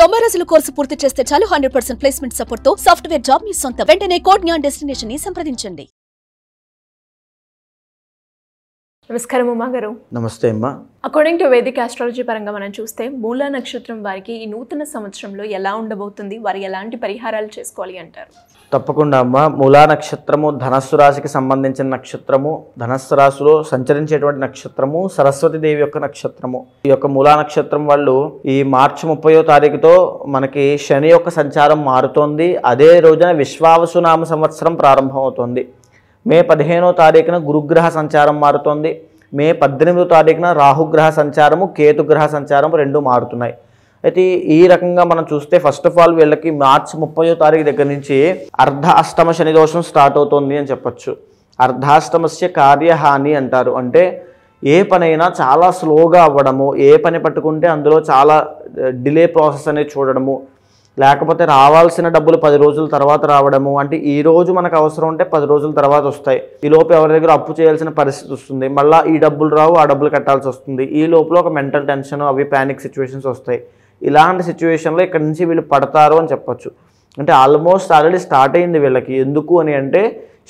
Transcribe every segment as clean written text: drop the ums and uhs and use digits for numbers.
90 రోజుల కోర్సు పూర్తి చేస్తే చాలు 100% ప్లేస్మెంట్ సపోర్ట్ తో సాఫ్ట్వేర్ జాబ్ మీ సొంతం. వెంటనే కోడ్ జ్ఞాన్ డెస్టినేషన్ ని సంప్రదించండి. నమస్కారం ఉమా గారు. నమస్తే అమ్మా. అకార్డింగ్ టు వేదిక్ ఆస్ట్రాలజీ పరంగా మనం చూస్తే మూలా నక్షత్రం వారికి ఈ నూతన సంవత్సరంలో ఎలా ఉండబోతుంది, వారు ఎలాంటి పరిహారాలు చేసుకోవాలి అంటారు? తప్పకుండా అమ్మ. మూలా నక్షత్రము ధనస్సు రాశికి సంబంధించిన నక్షత్రము, ధనస్సు రాశిలో సంచరించేటువంటి నక్షత్రము సరస్వతి దేవి యొక్క నక్షత్రము. ఈ యొక్క మూలా నక్షత్రం వాళ్ళు ఈ మార్చి 30వ తారీఖుతో మనకి శని యొక్క సంచారం మారుతోంది. అదే రోజున విశ్వావసునామ సంవత్సరం ప్రారంభమవుతోంది. మే 15వ తారీఖున గురుగ్రహ సంచారం మారుతోంది. మే 18వ తారీఖున రాహుగ్రహ సంచారము, కేతుగ్రహ సంచారము రెండు మారుతున్నాయి. అయితే ఈ రకంగా మనం చూస్తే ఫస్ట్ ఆఫ్ ఆల్ వీళ్ళకి మార్చి 30వ తారీఖు దగ్గర నుంచి అర్ధ అష్టమ శని దోషం స్టార్ట్ అవుతుంది అని చెప్పచ్చు. అర్ధాష్టమస్య కార్యహాని అంటారు. అంటే ఏ పనైనా చాలా స్లోగా అవ్వడము, ఏ పని పట్టుకుంటే అందులో చాలా డిలే ప్రాసెస్ అనేది చూడడము, లేకపోతే రావాల్సిన డబ్బులు 10 రోజుల తర్వాత రావడము. అంటే ఈ రోజు మనకు అవసరం ఉంటే 10 రోజుల తర్వాత వస్తాయి. ఈ లోపు ఎవరి దగ్గర అప్పు చేయాల్సిన పరిస్థితి వస్తుంది. మళ్ళీ ఈ డబ్బులు రావు, ఆ డబ్బులు కట్టాల్సి వస్తుంది. ఈ లోపల ఒక మెంటల్ టెన్షన్, అవి ప్యానిక్ సిచ్యువేషన్స్ వస్తాయి. ఇలాంటి సిచ్యువేషన్లో ఇక్కడ నుంచి వీళ్ళు పడతారు అని చెప్పొచ్చు. అంటే ఆల్మోస్ట్ ఆల్రెడీ స్టార్ట్ అయింది వీళ్ళకి. ఎందుకు అని అంటే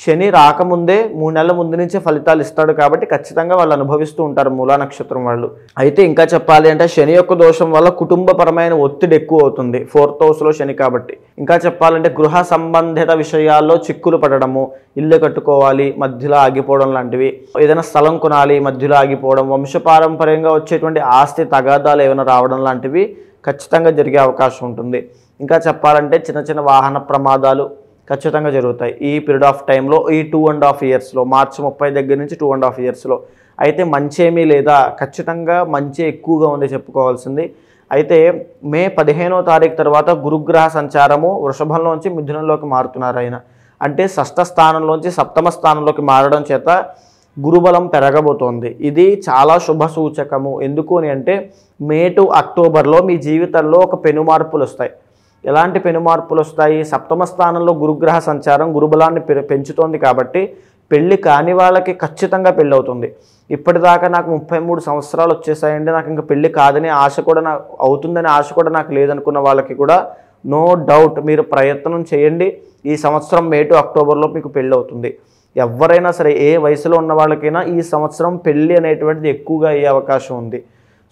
శని రాకముందే 3 నెలల ముందు నుంచే ఫలితాలు ఇస్తాడు కాబట్టి ఖచ్చితంగా వాళ్ళు అనుభవిస్తూ ఉంటారు మూలా నక్షత్రం వాళ్ళు. అయితే ఇంకా చెప్పాలి అంటే శని యొక్క దోషం వల్ల కుటుంబపరమైన ఒత్తిడి ఎక్కువ అవుతుంది, 4th హౌస్లో శని కాబట్టి. ఇంకా చెప్పాలంటే గృహ సంబంధిత విషయాల్లో చిక్కులు పడడము, ఇల్లు కట్టుకోవాలి మధ్యలో ఆగిపోవడం లాంటివి, ఏదైనా స్థలం కొనాలి మధ్యలో ఆగిపోవడం, వంశపారంపర్యంగా వచ్చేటువంటి ఆస్తి తగాదాలు ఏమైనా రావడం లాంటివి ఖచ్చితంగా జరిగే అవకాశం ఉంటుంది. ఇంకా చెప్పాలంటే చిన్న చిన్న వాహన ప్రమాదాలు ఖచ్చితంగా జరుగుతాయి ఈ పీరియడ్ ఆఫ్ టైంలో, ఈ 2.5 ఇయర్స్లో, మార్చి 30 దగ్గర నుంచి 2.5 ఇయర్స్లో. అయితే మంచి ఏమీ లేదా, ఖచ్చితంగా మంచి ఎక్కువగా ఉంది చెప్పుకోవాల్సింది. అయితే మే 15వ తారీఖు తర్వాత గురుగ్రహ సంచారము వృషభంలోంచి మిథునంలోకి మారుతున్నారు ఆయన. అంటే 6వ స్థానంలోంచి 7వ స్థానంలోకి మారడం చేత గురుబలం పెరగబోతోంది. ఇది చాలా శుభ సూచకము. ఎందుకు అని అంటే మే టు అక్టోబర్లో మీ జీవితంలో ఒక పెను మార్పులు వస్తాయి. ఎలాంటి పెను మార్పులు వస్తాయి? 7వ స్థానంలో గురుగ్రహ సంచారం గురుబలాన్ని పెంచుతోంది కాబట్టి పెళ్ళి కాని వాళ్ళకి ఖచ్చితంగా పెళ్ళి అవుతుంది. ఇప్పటిదాకా నాకు 33 సంవత్సరాలు వచ్చేసాయండి, నాకు ఇంకా పెళ్ళి కాదని ఆశ కూడా నాకు అవుతుందని ఆశ కూడా నాకు లేదనుకున్న వాళ్ళకి కూడా నో డౌట్ మీరు ప్రయత్నం చేయండి. ఈ సంవత్సరం మే టు అక్టోబర్లో మీకు పెళ్ళి అవుతుంది. ఎవరైనా సరే ఏ వయసులో ఉన్న వాళ్ళకైనా ఈ సంవత్సరం పెళ్ళి అనేటువంటిది ఎక్కువగా అయ్యే అవకాశం ఉంది.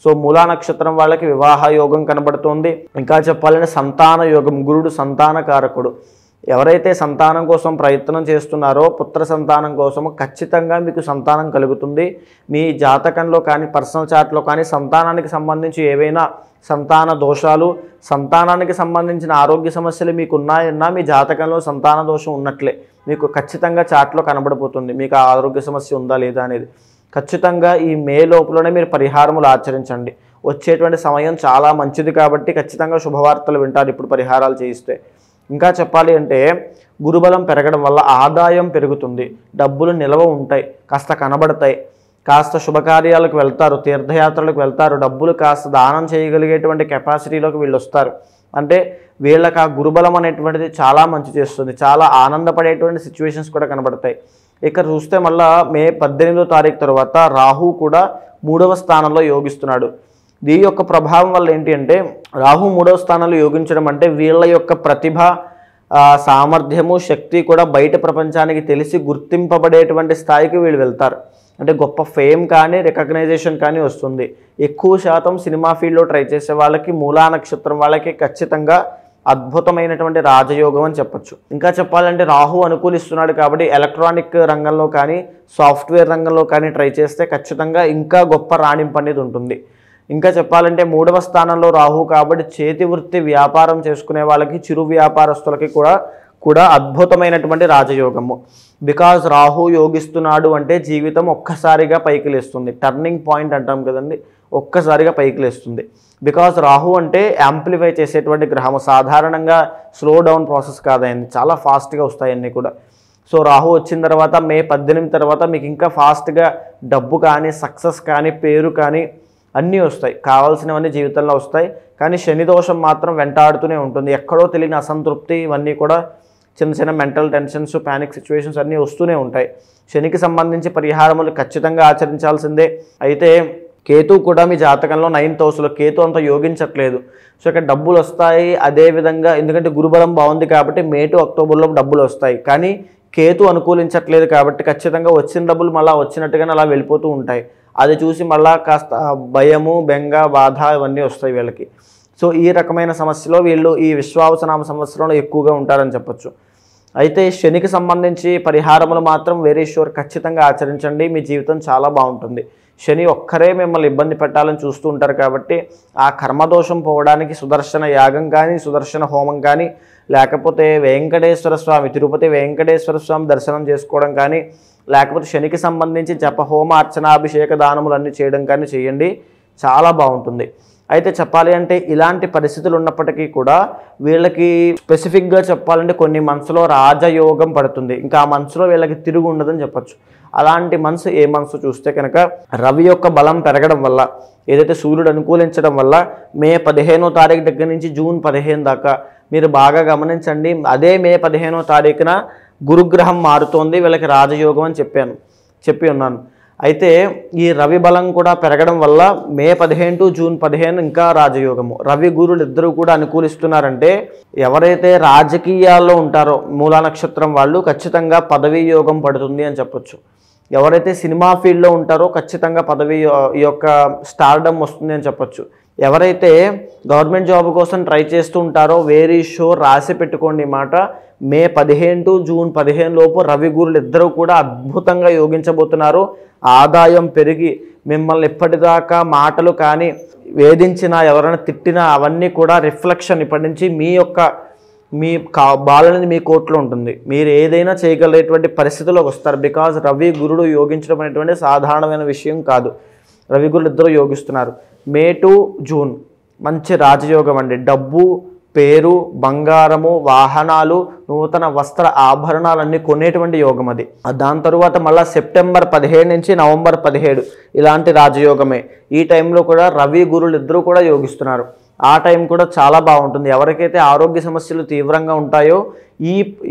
సో మూలా నక్షత్రం వాళ్ళకి వివాహ యోగం కనబడుతోంది. ఇంకా చెప్పాలంటే సంతాన యోగం, గురుడు సంతానకారకుడు. ఎవరైతే సంతానం కోసం ప్రయత్నం చేస్తున్నారో పుత్ర సంతానం కోసము ఖచ్చితంగా మీకు సంతానం కలుగుతుంది. మీ జాతకంలో కానీ పర్సనల్ చార్ట్లో కానీ సంతానానికి సంబంధించి ఏవైనా సంతాన దోషాలు, సంతానానికి సంబంధించిన ఆరోగ్య సమస్యలు మీకు ఉన్నాయన్నా మీ జాతకంలో సంతాన దోషం ఉన్నట్లే మీకు ఖచ్చితంగా చార్ట్లో కనబడిపోతుంది. మీకు ఆ ఆరోగ్య సమస్య ఉందా లేదా అనేది. ఖచ్చితంగా ఈ మే లోపలనే మీరు పరిహారములు ఆచరించండి. వచ్చేటువంటి సమయం చాలా మంచిది కాబట్టి ఖచ్చితంగా శుభవార్తలు వింటారు ఇప్పుడు పరిహారాలు చేయిస్తే. ఇంకా చెప్పాలి అంటే గురుబలం పెరగడం వల్ల ఆదాయం పెరుగుతుంది, డబ్బులు నిల్వ ఉంటాయి, కాస్త కనబడతాయి, కాస్త శుభకార్యాలకు వెళ్తారు, తీర్థయాత్రలకు వెళ్తారు, డబ్బులు కాస్త దానం చేయగలిగేటువంటి కెపాసిటీలోకి వీళ్ళు వస్తారు. అంటే వీళ్ళకి ఆ గురుబలం అనేటువంటిది చాలా మంచి చేస్తుంది, చాలా ఆనందపడేటువంటి సిచ్యువేషన్స్ కూడా కనబడతాయి. ఇక్కడ చూస్తే మళ్ళీ మే 18వ తారీఖు తర్వాత రాహు కూడా 3వ స్థానంలో యోగిస్తున్నాడు. దీని యొక్క ప్రభావం వల్ల ఏంటి అంటే రాహు 3వ స్థానంలో యోగించడం అంటే వీళ్ళ యొక్క ప్రతిభ, సామర్థ్యము, శక్తి కూడా బయట ప్రపంచానికి తెలిసి గుర్తింపబడేటువంటి స్థాయికి వీళ్ళు వెళ్తారు. అంటే గొప్ప ఫేమ్ కానీ రికగ్నైజేషన్ కానీ వస్తుంది. ఎక్కువ శాతం సినిమా ఫీల్డ్లో ట్రై చేసే వాళ్ళకి మూలా నక్షత్రం వాళ్ళకి ఖచ్చితంగా అద్భుతమైనటువంటి రాజయోగం అని చెప్పచ్చు. ఇంకా చెప్పాలంటే రాహు అనుకూలిస్తున్నాడు కాబట్టి ఎలక్ట్రానిక్ రంగంలో కానీ సాఫ్ట్వేర్ రంగంలో కానీ ట్రై చేస్తే ఖచ్చితంగా ఇంకా గొప్ప రాణింపు అనేది ఉంటుంది. ఇంకా చెప్పాలంటే 3వ స్థానంలో రాహు కాబట్టి చేతి వృత్తి వ్యాపారం చేసుకునే వాళ్ళకి, చిరు వ్యాపారస్తులకి కూడా అద్భుతమైనటువంటి రాజయోగము. బికాజ్ రాహు యోగిస్తున్నాడు అంటే జీవితం ఒక్కసారిగా పైకి లేస్తుంది. టర్నింగ్ పాయింట్ అంటాం కదండి, ఒక్కసారిగా పైకి లేస్తుంది. బికాజ్ రాహు అంటే యాంప్లిఫై చేసేటువంటి గ్రహము. సాధారణంగా స్లో డౌన్ ప్రాసెస్ కాదైంది, చాలా ఫాస్ట్గా వస్తాయి అన్నీ కూడా. సో రాహు వచ్చిన తర్వాత మే 18 తర్వాత మీకు ఇంకా ఫాస్ట్గా డబ్బు కానీ, సక్సెస్ కానీ, పేరు కానీ అన్నీ వస్తాయి, కావాల్సినవన్నీ జీవితంలో వస్తాయి. కానీ శని దోషం మాత్రం వెంటాడుతూనే ఉంటుంది. ఎక్కడో తెలియని అసంతృప్తి, ఇవన్నీ కూడా చిన్న చిన్న మెంటల్ టెన్షన్స్, ప్యానిక్ సిచ్యువేషన్స్ అన్నీ వస్తూనే ఉంటాయి. శనికి సంబంధించి పరిహారములు ఖచ్చితంగా ఆచరించాల్సిందే. అయితే కేతు కూడా మీ జాతకంలో 9th హౌస్లో కేతు అంత యోగించట్లేదు. సో ఇక్కడ డబ్బులు వస్తాయి. అదేవిధంగా ఎందుకంటే గురుబలం బాగుంది కాబట్టి మే టు అక్టోబర్లో డబ్బులు వస్తాయి. కానీ కేతు అనుకూలించట్లేదు కాబట్టి ఖచ్చితంగా వచ్చిన డబ్బులు మళ్ళీ వచ్చినట్టుగానే అలా వెళ్ళిపోతూ ఉంటాయి. అది చూసి మళ్ళీ కాస్త భయము, బెంగ, బాధ ఇవన్నీ వస్తాయి వీళ్ళకి. సో ఈ రకమైన సమస్యలో వీళ్ళు ఈ విశ్వావసనామ సంవత్సరంలో ఎక్కువగా ఉంటారని చెప్పొచ్చు. అయితే శనికి సంబంధించి పరిహారములు మాత్రం వెరీ షూర్ ఖచ్చితంగా ఆచరించండి. మీ జీవితం చాలా బాగుంటుంది. శని ఒక్కరే మిమ్మల్ని ఇబ్బంది పెట్టాలని చూస్తూ ఉంటారు కాబట్టి ఆ కర్మదోషం పోవడానికి సుదర్శన యాగం కానీ, సుదర్శన హోమం కానీ, లేకపోతే వెంకటేశ్వర స్వామి, తిరుపతి వెంకటేశ్వర స్వామి దర్శనం చేసుకోవడం కానీ, లేకపోతే శనికి సంబంధించి జప హోమ అర్చనాభిషేక దానములన్నీ చేయడం కానీ చేయండి. చాలా బాగుంటుంది. అయితే చెప్పాలి అంటే ఇలాంటి పరిస్థితులు ఉన్నప్పటికీ కూడా వీళ్ళకి స్పెసిఫిక్గా చెప్పాలంటే కొన్ని మనసులో రాజయోగం పడుతుంది. ఇంకా ఆ మనసులో వీళ్ళకి తిరుగు ఉండదని చెప్పచ్చు. అలాంటి మనసు ఏ మనసు చూస్తే కనుక రవి యొక్క బలం పెరగడం వల్ల, ఏదైతే సూర్యుడు అనుకూలించడం వల్ల మే 15వ తారీఖు దగ్గర నుంచి జూన్ 15 దాకా మీరు బాగా గమనించండి. అదే మే 15వ తారీఖున గురుగ్రహం మారుతోంది. వీళ్ళకి రాజయోగం అని చెప్పి ఉన్నాను. అయితే ఈ రవి బలం కూడా పెరగడం వల్ల మే 15 టు జూన్ 15 ఇంకా రాజయోగము. రవి గురులు ఇద్దరు కూడా అనుకూలిస్తున్నారంటే ఎవరైతే రాజకీయాల్లో ఉంటారో మూలా నక్షత్రం వాళ్ళు ఖచ్చితంగా పదవీ యోగం పడుతుంది అని చెప్పొచ్చు. ఎవరైతే సినిమా ఫీల్డ్లో ఉంటారో ఖచ్చితంగా పదవి ఈ యొక్క స్టార్డమ్ వస్తుంది అని చెప్పొచ్చు. ఎవరైతే గవర్నమెంట్ జాబ్ కోసం ట్రై చేస్తూ ఉంటారో వెరీ షూర్ రాసి పెట్టుకోండి ఈ మాట. మే 15 టు జూన్ 15 లోపు రవి గురులు ఇద్దరు కూడా అద్భుతంగా యోగించబోతున్నారు. ఆదాయం పెరిగి మిమ్మల్ని ఇప్పటిదాకా మాటలు కానీ వేధించినా, ఎవరైనా తిట్టినా అవన్నీ కూడా రిఫ్లెక్షన్ ఇప్పటి నుంచి మీ బాలనేది మీ కోర్టులో ఉంటుంది. మీరు ఏదైనా చేయగలిగేటువంటి పరిస్థితుల్లోకి వస్తారు. బికాజ్ రవి గురుడు యోగించడం అనేటువంటి సాధారణమైన విషయం కాదు. రవి గురులు ఇద్దరు యోగిస్తున్నారు. మే టు జూన్ మంచి రాజయోగం అండి. డబ్బు, పేరు, బంగారము, వాహనాలు, నూతన వస్త్ర ఆభరణాలన్నీ కొనేటువంటి యోగం అది. దాని తరువాత మళ్ళీ సెప్టెంబర్ 15 నుంచి నవంబర్ 17 ఇలాంటి రాజయోగమే. ఈ టైంలో కూడా రవి గురులు ఇద్దరు కూడా యోగిస్తున్నారు. ఆ టైం కూడా చాలా బాగుంటుంది. ఎవరికైతే ఆరోగ్య సమస్యలు తీవ్రంగా ఉంటాయో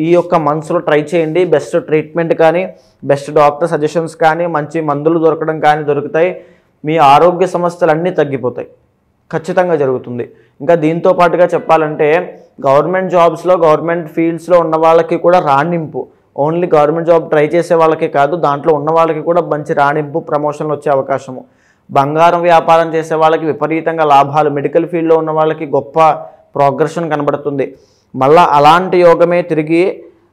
ఈ యొక్క మనసులో ట్రై చేయండి. బెస్ట్ ట్రీట్మెంట్ కానీ, బెస్ట్ డాక్టర్ సజెషన్స్ కానీ, మంచి మందులు దొరకడం కానీ దొరుకుతాయి. మీ ఆరోగ్య సమస్యలు అన్నీ తగ్గిపోతాయి. ఖచ్చితంగా జరుగుతుంది. ఇంకా దీంతో పాటుగా చెప్పాలంటే గవర్నమెంట్ జాబ్స్లో, గవర్నమెంట్ ఫీల్డ్స్లో ఉన్న వాళ్ళకి కూడా రాణింపు. ఓన్లీ గవర్నమెంట్ జాబ్ ట్రై చేసే వాళ్ళకి కాదు, దాంట్లో ఉన్న వాళ్ళకి కూడా మంచి రాణింపు, ప్రమోషన్లు వచ్చే అవకాశము. బంగారం వ్యాపారం చేసే వాళ్ళకి విపరీతంగా లాభాలు, మెడికల్ ఫీల్డ్లో ఉన్న వాళ్ళకి గొప్ప ప్రోగ్రెషన్ కనబడుతుంది. మళ్ళీ అలాంటి యోగమే తిరిగి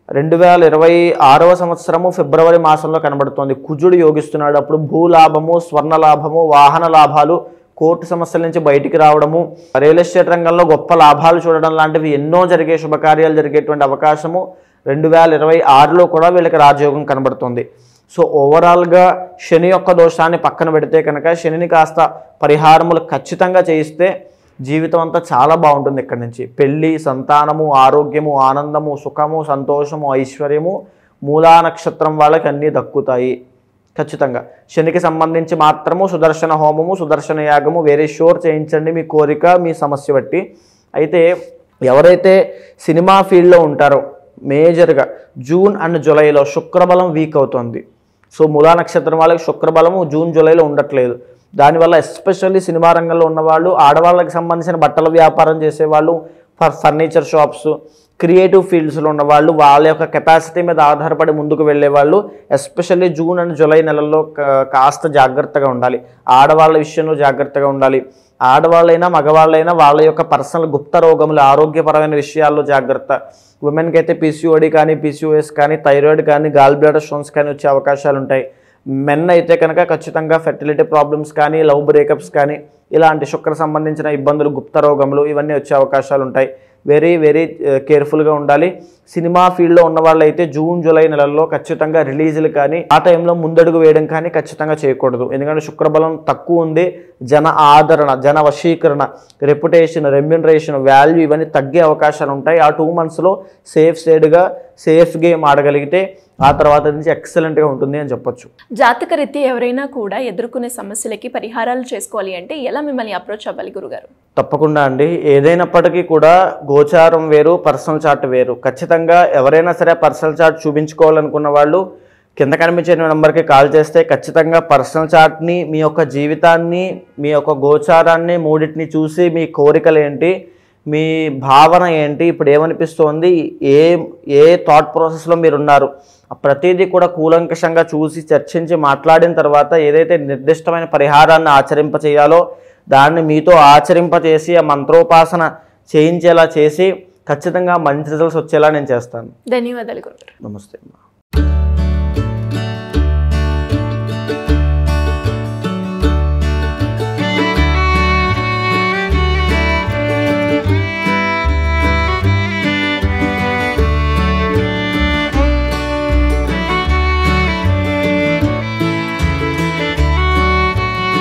2026వ సంవత్సరము ఫిబ్రవరి మాసంలో కనబడుతోంది. కుజుడు యోగిస్తున్నాడు. అప్పుడు భూలాభము, స్వర్ణ లాభము, వాహన లాభాలు, కోర్టు సమస్యల నుంచి బయటికి రావడము, రియల్ ఎస్టేట్ రంగంలో గొప్ప లాభాలు చూడడం లాంటివి ఎన్నో జరిగే శుభకార్యాలు జరిగేటువంటి అవకాశము 2026లో కూడా వీళ్ళకి రాజయోగం కనబడుతుంది. సో ఓవరాల్గా శని యొక్క దోషాన్ని పక్కన పెడితే కనుక శనిని కాస్త పరిహారములు ఖచ్చితంగా చేయిస్తే జీవితం అంతా చాలా బాగుంటుంది. ఇక్కడి నుంచి పెళ్ళి, సంతానము, ఆరోగ్యము, ఆనందము, సుఖము, సంతోషము, ఐశ్వర్యము మూలా నక్షత్రం వాళ్ళకి అన్నీ దక్కుతాయి. ఖచ్చితంగా శనికి సంబంధించి మాత్రము సుదర్శన హోమము, సుదర్శన యాగము వెరీ షూర్ చేయించండి, మీ కోరిక, మీ సమస్య బట్టి. అయితే ఎవరైతే సినిమా ఫీల్డ్లో ఉంటారో మేజర్గా జూన్ అండ్ జూలైలో శుక్రబలం వీక్ అవుతుంది. సో మూలా నక్షత్రం వాళ్ళకి శుక్రబలము జూన్ జూలైలో ఉండట్లేదు. దానివల్ల ఎస్పెషల్లీ సినిమా రంగంలో ఉన్నవాళ్ళు, ఆడవాళ్ళకి సంబంధించిన బట్టల వ్యాపారం చేసేవాళ్ళు, ఫర్నిచర్ షాప్స్, క్రియేటివ్ ఫీల్డ్స్లో ఉన్నవాళ్ళు, వాళ్ళ యొక్క కెపాసిటీ మీద ఆధారపడి ముందుకు వెళ్ళేవాళ్ళు ఎస్పెషల్లీ జూన్ అండ్ జూలై నెలల్లో కాస్త జాగ్రత్తగా ఉండాలి. ఆడవాళ్ళ విషయంలో జాగ్రత్తగా ఉండాలి. ఆడవాళ్ళైనా మగవాళ్ళైనా వాళ్ళ యొక్క పర్సనల్ గుప్త రోగములు, ఆరోగ్యపరమైన విషయాల్లో జాగ్రత్త. ఉమెన్కి అయితే పీసీఓడి కానీ, పీసీఓఎస్ కానీ, థైరాయిడ్ కానీ, గాల్ బ్లాడర్ స్టోన్స్ కానీ వచ్చే అవకాశాలు ఉంటాయి. మెన్ అయితే కనుక ఖచ్చితంగా ఫెర్టిలిటీ ప్రాబ్లమ్స్ కానీ, లవ్ బ్రేకప్స్ కానీ, ఇలాంటి శుక్ర సంబంధించిన ఇబ్బందులు, గుప్త రోగములు ఇవన్నీ వచ్చే అవకాశాలు ఉంటాయి. వెరీ వెరీ కేర్ఫుల్గా ఉండాలి. సినిమా ఫీల్డ్లో ఉన్న వాళ్ళు అయితే జూన్ జూలై నెలల్లో ఖచ్చితంగా రిలీజులు కానీ, ఆ టైంలో ముందడుగు వేయడం కానీ ఖచ్చితంగా చేయకూడదు. ఎందుకంటే శుక్రబలం తక్కువ ఉంది. జన ఆదరణ, జన వశీకరణ, రెప్యుటేషన్, రెమ్యునరేషన్, వాల్యూ ఇవన్నీ తగ్గే అవకాశాలు ఉంటాయి. ఆ 2 monthsలో సేఫ్ గేమ్ ఆడగలిగితే ఆ తర్వాత నుంచి ఎక్సలెంట్గా ఉంటుంది అని చెప్పొచ్చు. జాతక రీత్యా ఎవరైనా కూడా ఎదుర్కొనే సమస్యలకి పరిహారాలు చేసుకోవాలి అంటే ఎలా మిమ్మల్ని అప్రోచ్ అవ్వాలి గురుగారు? తప్పకుండా అండి. ఏదైనప్పటికీ కూడా గోచారం వేరు, పర్సనల్ చార్ట్ వేరు. ఖచ్చితంగా ఎవరైనా సరే పర్సనల్ చార్ట్ చూపించుకోవాలనుకున్న వాళ్ళు కింద కనిపించే నెంబర్కి కాల్ చేస్తే ఖచ్చితంగా పర్సనల్ చార్ట్ని, మీ యొక్క జీవితాన్ని, మీ యొక్క గోచారాన్ని మూడింటిని చూసి మీ కోరికలు ఏంటి, మీ భావన ఏంటి, ఇప్పుడు ఏమనిపిస్తోంది, ఏ థాట్ ప్రాసెస్లో మీరు ఉన్నారు, ప్రతిదీ కూడా కూలంకషంగా చూసి చర్చించి మాట్లాడిన తర్వాత ఏదైతే నిర్దిష్టమైన పరిహారాన్ని ఆచరింపచేయాలో దాన్ని మీతో ఆచరింపచేసి ఆ మంత్రోపాసన చేయించేలా చేసి ఖచ్చితంగా మంచి రిజల్ట్స్ వచ్చేలా నేను చేస్తాను. ధన్యవాదాలు గురుగారు. నమస్తే.